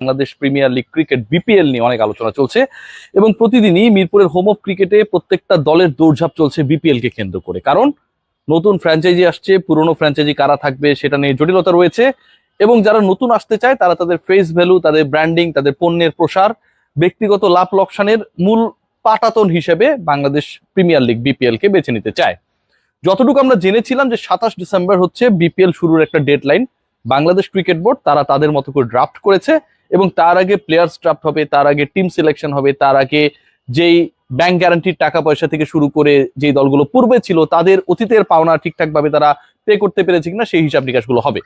Bangladesh premier league cricket BPL নিয়ে অনেক আলোচনা চলছে এবং প্রতিদিনই মিরপুরের হোম অফ ক্রিকেটে প্রত্যেকটা দলের দৌড়ঝাঁপ চলছে বিপিএল কে কেন্দ্র করে। কারণ নতুন ফ্র্যাঞ্চাইজি আসছে, পুরনো ফ্র্যাঞ্চাইজি কারা থাকবে সেটা নিয়ে জটিলতা রয়েছে এবং যারা নতুন আসতে চায় তারা তাদের ফেস ভ্যালু, তাদের ব্র্যান্ডিং, তাদের পণ্যের প্রসার, ব্যক্তিগত লাভ লোকসানের মূল পাটাতন হিসেবে বাংলাদেশ প্রিমিয়ার লিগ বিপিএল কে বেছে নিতে চায়। যতটুকু আমরা জেনেছিলাম যে 27 ডিসেম্বর হচ্ছে বিপিএল শুরুর একটা ডেডলাইন। বাংলাদেশ ক্রিকেট বোর্ড তারা তাদের মতো করে ড্রাফট করেছে এবং তার আগে প্লেয়ার্স ড্রাফট হবে, তার আগে টিম সিলেকশন হবে, তার আগে যেই ব্যাংক গ্যারান্টির টাকা পয়সা থেকে শুরু করে যেই দলগুলো পূর্বে ছিল তাদের অতীতের পাওনা ঠিকঠাক ভাবে তারা পে করতে পেরেছে কিনা সেই হিসাব নিকাশগুলো হবে।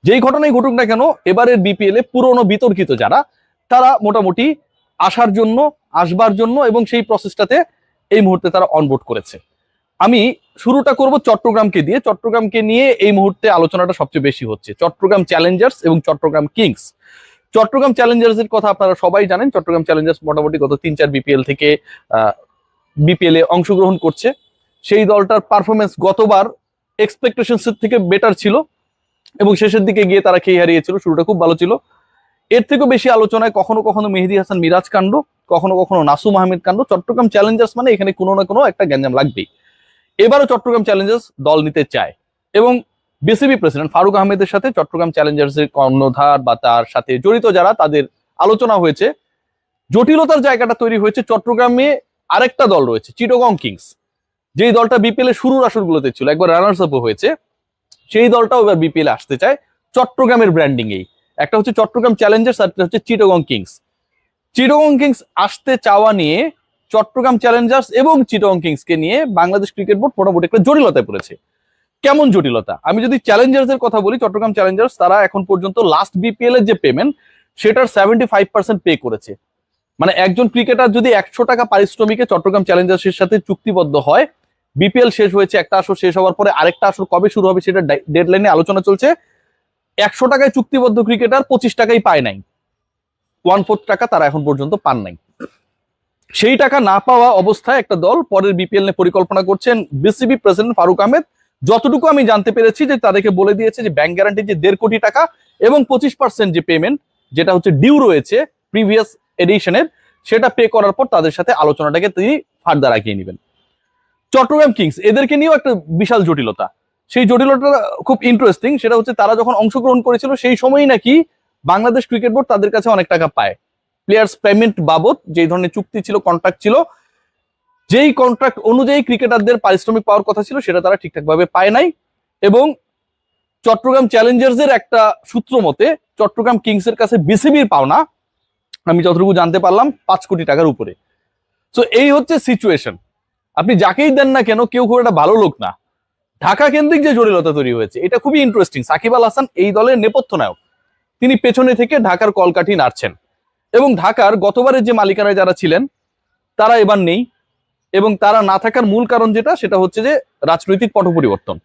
যেই ঘটনাই ঘটুক না কেন, এবারের বিপিএল এ পুরনো বিতর্কিত যারা তারা মোটামুটি আসার জন্য, আসবার জন্য এবং সেই প্রসেসটাতে এই মুহূর্তে তারা অনবোর্ড করেছে। আমি শুরুটা করব চট্টগ্রামকে দিয়ে। চট্টগ্রামকে নিয়ে এই মুহূর্তে আলোচনাটা সবচেয়ে বেশি হচ্ছে, চট্টগ্রাম চ্যালেঞ্জার্স এবং চট্টগ্রাম কিংস। চট্টগ্রাম চ্যালেঞ্জার্স এর কথা আপনারা সবাই জানেন। চট্টগ্রাম চ্যালেঞ্জার্স মোটামুটি গত 3-4 বিপিএল থেকে বিপিএল এ অংশগ্রহণ করছে। সেই দলটার পারফরমেন্স গতবার এক্সপেকটেশনস থেকে বেটার ছিল এবং শেষের দিকে গিয়ে তারা খেয়ে হারিয়েছিল। শুরুটা খুব ভালো ছিল। এর থেকেও বেশি আলোচনায় কখনো কখনো মেহেদী হাসান মিরাজ কাণ্ড, কখনো কখনো নাসুম আহমেদ কাণ্ড। চট্টগ্রাম চ্যালেঞ্জার্স মানে এখানে কোনো না কোনো একটা গ্যাঞ্জাম লাগবেই। এবারও চট্টগ্রাম চ্যালেঞ্জার্স দল নিতে চায় এবং বিসিবি প্রেসিডেন্ট ফারুক আহমেদের সাথে চট্টগ্রাম চ্যালেঞ্জার্সের কর্ণধার বা তার সাথে জড়িত যারা তাদের আলোচনা হয়েছে। জটিলতার জায়গাটা তৈরি হয়েছে চট্টগ্রামে আরেকটা দল রয়েছে, চিটাগং কিংস, যেই দলটা বিপিএল এর শুরুর আসরগুলোতে ছিল, একবার রানার্স আপ হয়েছে। সেই দলটাও এবার বিপিএল আসতে চায় চট্টগ্রামের ব্র্যান্ডিং এই। একটা হচ্ছে চট্টগ্রাম চ্যালেঞ্জার্স আর একটা হচ্ছে চিটাগং কিংস। চিটাগং কিংস আসতে চাওয়া নিয়ে চট্টগ্রাম চ্যালেঞ্জার্স এবং চিটাগং কিংসকে নিয়ে বাংলাদেশ ক্রিকেট বোর্ড মোটামুটি একটা জটিলতায় পড়েছে। কেমন জটিলতা? আমি যদি চ্যালেঞ্জার্স এর কথা বলি, চট্টগ্রাম চ্যালেঞ্জার্স তারা এখন পর্যন্ত লাস্ট বিপিএল এর যে পেমেন্ট সেটার 75% পে করেছে। মানে একজন ক্রিকেটার যদি 100 টাকা পারিশ্রমিকে চট্টগ্রাম চ্যালেঞ্জার্সের সাথে চুক্তিবদ্ধ হয়, বিপিএল শেষ হয়েছে, একটা আসর শেষ হওয়ার পরে আরেকটা আসর কবে শুরু হবে সেটা ডেডলাইনে আলোচনা চলছে। 100 টাকায় চুক্তিবদ্ধ ক্রিকেটার 25 টাকাই পায় নাই, 1/4 টাকা তারা এখন পর্যন্ত পান নাই। সেই টাকা না পাওয়া অবস্থায় একটা দল পরের বিপিএল নিয়ে পরিকল্পনা করছেন। বিসিবি প্রেসিডেন্ট ফারুক আহমেদ যতটুকু আমি জানতে পেরেছি যে তাদেরকে বলে দিয়েছে যে ব্যাংক গ্যারান্টি যে 1.5 কোটি টাকা এবং 25% যে পেমেন্ট যেটা হচ্ছে ডিউ রয়েছে প্রিভিয়াস এডিশনের, সেটা পে করার পর তাদের সাথে আলোচনাটাকে তিনি ফার্দার এগিয়ে নেবেন। চট্টগ্রাম কিংস এদেরকে নিয়েও একটা বিশাল জটিলতা। সেই জটিলতা খুব ইন্টারেস্টিং। সেটা হচ্ছে তারা যখন অংশগ্রহণ করেছিল সেই সময়ই নাকি বাংলাদেশ ক্রিকেট বোর্ড তাদের কাছে অনেক টাকা পায় প্লেয়ার্স পেমেন্ট বাবদ। যেই ধরনের চুক্তি ছিল, কন্ট্রাক্ট ছিল, যেই কন্ট্রাক্ট অনুযায়ী ক্রিকেটারদের পারিশ্রমিক পাওয়ার কথা ছিল সেটা তারা ঠিকঠাক ভাবে পায় নাই। এবং চট্টগ্রাম চ্যালেঞ্জার্স এর একটা সূত্র মতে চট্টগ্রাম কিংস এর কাছে বিসিবির পাওনা, আমি যতটুকু জানতে পারলাম, 5 কোটি টাকার উপরে। তো এই হচ্ছে সিচুয়েশন। আপনি যাকেই দেন না কেন, কেউ খুব একটা ভালো লোক না। ঢাকা কেন্দ্রিক যে জটিলতা তৈরি হয়েছে এটা খুবই ইন্টারেস্টিং। সাকিব আল হাসান এই দলের নেপথ্য নায়ক, তিনি পেছনে থেকে ঢাকার কলকাঠি নাড়ছেন এবং ঢাকার গতবারের যে মালিকানায় যারা ছিলেন তারা এবার নেই এবং তারা না থাকার মূল কারণ যেটা সেটা হচ্ছে যে রাজনৈতিক পট পরিবর্তন।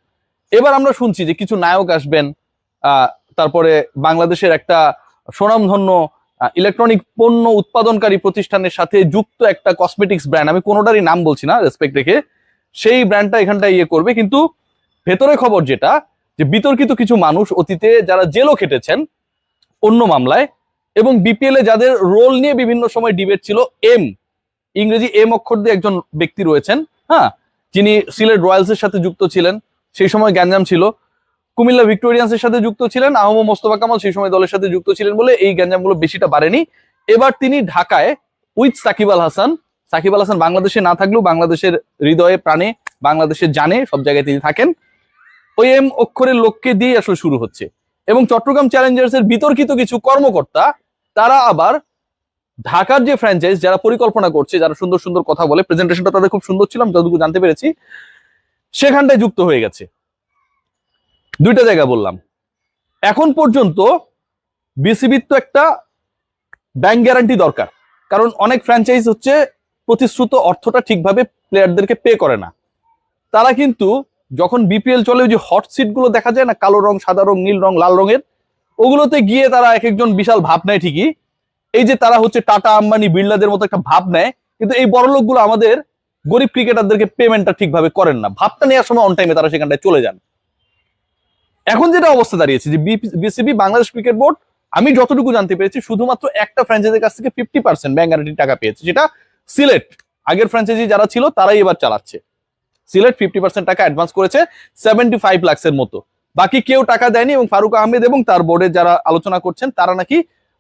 এবার আমরা শুনছি যে কিছু নায়ক আসবেন, তারপরে বাংলাদেশের একটা স্বনামধন্য ইলেকট্রনিক পণ্য উৎপাদনকারী প্রতিষ্ঠানের সাথে যুক্ত একটা কসমেটিক্স ব্র্যান্ড, আমি কোনোটারই নাম বলছি না রেসপেক্ট রেখে, সেই ব্র্যান্ডটা এখানটা ইয়ে করবে। কিন্তু ভেতরে খবর যেটা, যে বিতর্কিত কিছু মানুষ অতীতে যারা জেলও খেটেছেন অন্য মামলায় এবং বিপিএল এ যাদের রোল নিয়ে বিভিন্ন সময় ডিবেট ছিল, ইংরেজি এম অক্ষর দিয়ে একজন ব্যক্তি রয়েছেন, হ্যাঁ, যিনি সিলেট রয়্যালসের সাথে যুক্ত ছিলেন, সেই সময় গ্যাঞ্জাম ছিল। কুমিল্লা ভিক্টোরিয়ান্সের সাথে যুক্ত ছিলেন, আহম মোস্তফা কামাল সেই সময় দলের সাথে যুক্ত ছিলেন বলে এই গ্যাঞ্জামগুলো বেশিটা বাড়েনি। এবার তিনি ঢাকায় উইথ সাকিব আল হাসান, সাকিব আল হাসান বাংলাদেশে না থাকলেও বাংলাদেশের হৃদয়ে প্রাণে, বাংলাদেশের জানে, সব জায়গায় তিনি থাকেন, ওই এম অক্ষরের লোককে দিয়ে আসলে শুরু হচ্ছে। এবং চট্টগ্রাম চ্যালেঞ্জার্স এর বিতর্কিত কিছু কর্মকর্তা তারা আবার ঢাকার যে ফ্র্যাঞ্চাইজ যারা পরিকল্পনা করছে, যারা সুন্দর সুন্দর কথা বলে, প্রেজেন্টেশনটা তাদের খুব সুন্দর ছিল আমি যতটুকু জানতে পেরেছি, সেখানটায় যুক্ত হয়ে গেছে। দুইটা জায়গা বললাম। এখন পর্যন্ত বিসিবির তো একটা ব্যাংক গ্যারান্টি দরকার, কারণ অনেক ফ্র্যাঞ্চাইজ হচ্ছে প্রতিশ্রুত অর্থটা ঠিকভাবে প্লেয়ারদেরকে পে করে না। তারা কিন্তু যখন বিপিএল চলে, ওই যে হট সিট গুলো দেখা যায় না, কালো রং, সাদা রং, নীল রং, লাল রঙের, ওগুলোতে গিয়ে তারা এক একজন বিশাল ভাব নেয় ঠিকই, এই যে তারা হচ্ছে টাটা, আম্বানি, বিড়লাদের মতো একটা ভাব নেয়, কিন্তু এই বড় লোকগুলো আমাদের গরিব ক্রিকেটারদেরকে পেমেন্টটা ঠিকভাবে করেন না। ভাবটা নেওয়ার সময় অন টাইমে তারা সেখানটায় চলে যান। এখন যেটা অবস্থা দাঁড়িয়েছে যে বিসিবি, বাংলাদেশ ক্রিকেট বোর্ড আমি যতটুকু জানতে পেরেছি শুধুমাত্র একটা ফ্র্যাঞ্চাইজির কাছ থেকে 50% ব্যাংক গ্যারান্টির টাকা পেয়েছে, যেটা সিলেট। আগের ফ্র্যাঞ্চাইজি যারা ছিল তারাই এবার চালাচ্ছে। সিলেট 50% টাকা অ্যাডভান্স করেছে, 75 লাখের মতো। বাকি কেউ টাকা দেয়নি, এবং ফারুক আহমেদ এবং তার বোর্ডে যারা আলোচনা করছেন তারা নাকি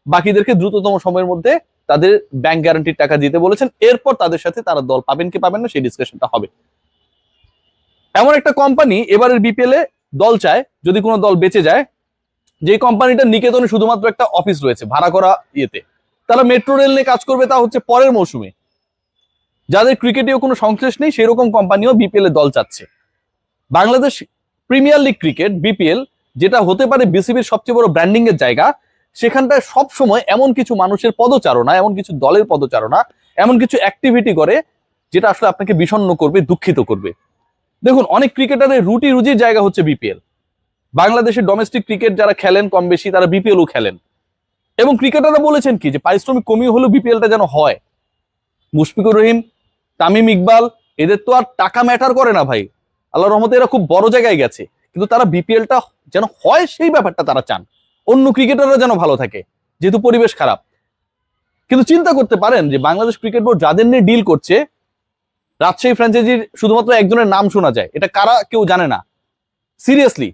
বাকিদেরকে দ্রুততম সময়ের মধ্যে তাদের ব্যাংক গ্যারান্টির টাকা দিতে বলেছেন। এরপর তাদের সাথে তারা দল পাবেন কি পাবেন না সেই ডিসকাশনটা হবে। এমন একটা কোম্পানি এবারের বিপিএল এ দল চায়, যদি কোনো দল বেঁচে যায়, যে কোম্পানিটার নিকেতনে শুধুমাত্র একটা অফিস রয়েছে ভাড়া করা ইয়েতে, তারা মেট্রো রেল নিয়ে কাজ করবে, তা হচ্ছে পরের মৌসুমে। যাদের ক্রিকেটেও কোনো সংশ্লেষ নেই সেরকম কোম্পানিও বিপিএল এ দল চাচ্ছে। Bangladesh premier league cricket BPL, যেটা হতে পারে বিসিবির সবচেয়ে বড় ব্র্যান্ডিং এর জায়গা, সেখানটায় সব সময় এমন কিছু মানুষের পদচারণা, এমন কিছু দলের পদচারণা, এমন কিছু অ্যাক্টিভিটি করে যেটা আসলে আপনাকে বিষণ্ণ করবে, দুঃখিত করবে। দেখুন, অনেক ক্রিকেটারের রুটি রুজির জায়গা হচ্ছে বিপিএল। বাংলাদেশের ডোমেস্টিক ক্রিকেট যারা খেলেন কম বেশি, তারা বিপিএলও খেলেন, এবং ক্রিকেটাররা বলেছেন কি যে পারিশ্রমিক কমিয়ে হলেও বিপিএলটা যেন হয়। মুশফিকুর রহিম, তামিম ইকবাল, এদের তো আর টাকা ম্যাটার করে না ভাই, আল্লাহর রহমতে এরা খুব বড় জায়গায় গেছে, কিন্তু তারা বিপিএলটা যেন হয় সেই ব্যাপারটা তারা চান। অন্য ক্রিকেটাররা যেন ভালো থাকে, যেহেতু পরিবেশ খারাপ। কিন্তু চিন্তা করতে পারেন যে বাংলাদেশ ক্রিকেট বোর্ড যাদের নিয়ে ডিল করছে, রাজশাহী ফ্র্যাঞ্চাইজির শুধুমাত্র একজনের নাম শোনা যায়, এটা কারা কেউ জানে না। সিরিয়াসলি,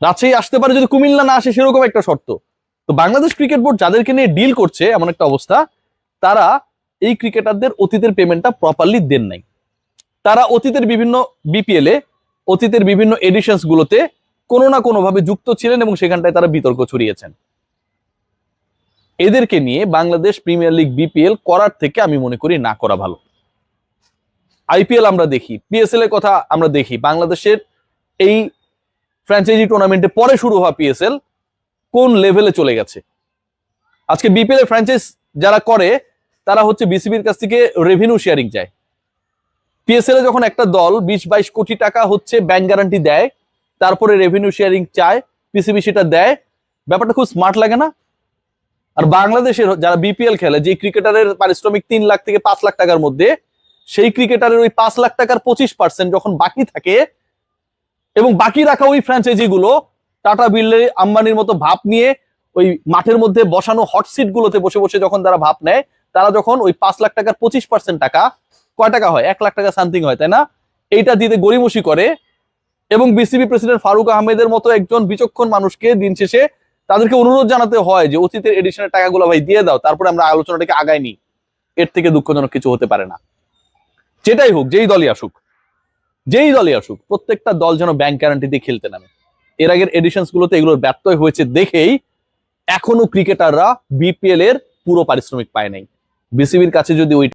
রাজশাহী আসতে পারে যদি কুমিল্লা না আসে, সেরকম একটা শর্ত। তো বাংলাদেশ ক্রিকেট বোর্ড যাদেরকে নিয়ে ডিল করছে, এমন একটা অবস্থা, তারা এই ক্রিকেটারদের অতীতের পেমেন্টটা প্রপারলি দেন নাই। তারা অতীতের বিভিন্ন বিপিএল এ, অতীতের বিভিন্ন এডিশনস গুলোতে কোনো না কোনো ভাবে যুক্ত ছিলেন, এবং সেখানটায় তারা বিতর্ক ছড়িয়েছেন। এদেরকে নিয়ে বাংলাদেশ প্রিমিয়ার লিগ বিপিএল করার থেকে আমি মনে করি না করা ভালো। আইপিএল আমরা দেখি, পিএসএল এর কথা আমরা দেখি, বাংলাদেশের এই ফ্র্যাঞ্চাইজি টুর্নামেন্টে পরে শুরু হওয়া পিএসএল কোন লেভেলে চলে গেছে। আজকে বিপিএল এর ফ্র্যাঞ্চাইজ যারা করে, তারা হচ্ছে বিসিবির কাছ থেকে রেভিনিউ শেয়ারিং চায়। পিএসএল এ যখন একটা দল 20-22 কোটি টাকা হচ্ছে ব্যাংক গ্যারান্টি দেয়, তারপরে রেভিনিউ শেয়ারিং চায়, পিসিবি সেটা দেয়, ব্যাপারটা খুব স্মার্ট লাগে না? আর বাংলাদেশের যারা বিপিএল খেলে, যে ক্রিকেটারের পারিশ্রমিক 3 লাখ থেকে 5 লাখ টাকার মধ্যে, সেই ক্রিকেটারের ওই 5 লাখ টাকার 25% যখন বাকি থাকে, এবং বাকি রাখা ওই ফ্র্যাঞ্চাইজি গুলো টাটা বিড়লা আম্বানির মতো ভাব নিয়ে ওই মাঠের মধ্যে বসানো হট সিট গুলোতে বসে বসে যখন তারা ভাব নেয়, তারা যখন ওই 5 লাখ টাকার 25% টাকা, কয় টাকা হয়, 1 লাখ টাকা সামথিং হয় তাই না, এইটা দিতে গড়িমসি করে, এবং বিসিবি প্রেসিডেন্ট ফারুক আহমেদের মতো একজন বিচক্ষণ মানুষকে দিন শেষে তাদেরকে অনুরোধ জানাতে হয় যে অতীতের এডিশনের টাকাগুলো ভাই দিয়ে দাও, তারপরে আমরা আলোচনাটাকে আগাই নি। এর থেকে দুঃখজনক কিছু হতে পারে না। যেটাই হোক, যেই দলই আসুক, প্রত্যেকটা দল যেন ব্যাংক গ্যারান্টি দিয়ে খেলতে নামে। এর আগের এডিশনস গুলোতে এগুলোর ব্যর্থ হয়েছে দেখেই এখনো ক্রিকেটাররা বিপিএল এর পুরো পারিশ্রমিক পায় নাই। বিসিবির কাছে যদি ওই